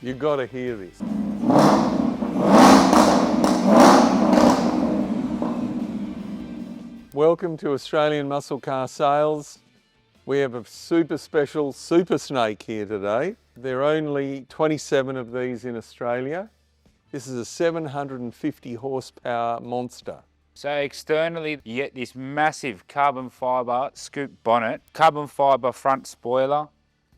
You've got to hear this. Welcome to Australian Muscle Car Sales. We have a super special Super Snake here today. There are only 27 of these in Australia. This is a 750 horsepower monster. So externally, you get this massive carbon fibre scoop bonnet, carbon fibre front spoiler,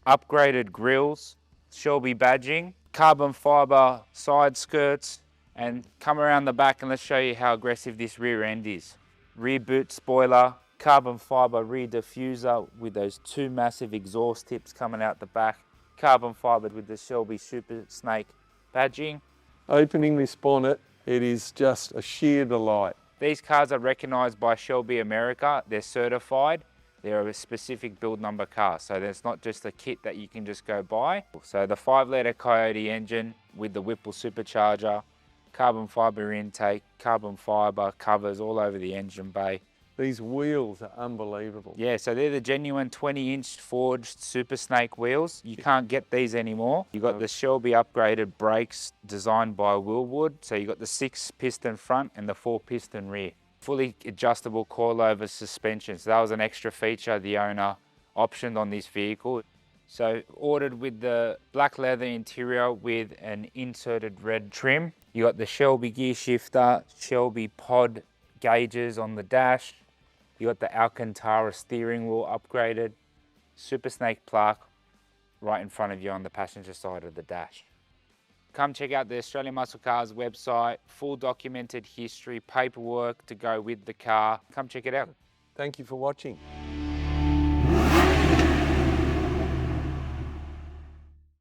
upgraded grills, Shelby badging, carbon fibre side skirts, and come around the back and let's show you how aggressive this rear end is. Rear boot spoiler, carbon fibre rear diffuser with those two massive exhaust tips coming out the back, carbon fibre with the Shelby Super Snake badging. Opening this bonnet, it is just a sheer delight. These cars are recognised by Shelby America. They're certified. They're a specific build number car, so it's not just a kit that you can just go buy. So the 5-litre Coyote engine with the Whipple-supercharger, carbon fibre intake, carbon fibre covers all over the engine bay. These wheels are unbelievable. Yeah, so they're the genuine 20-inch forged Super Snake wheels. You can't get these anymore. You got the Shelby upgraded brakes designed by Willwood. So you got the 6-piston front and the 4-piston rear. Fully adjustable coilover suspension. So that was an extra feature the owner optioned on this vehicle. So ordered with the black leather interior with an inserted red trim. You got the Shelby gear shifter, Shelby pod gauges on the dash. You got the Alcantara steering wheel upgraded, Super Snake plaque right in front of you on the passenger side of the dash. Come check out the Australian Muscle Cars website, full documented history, paperwork to go with the car. Come check it out. Thank you for watching.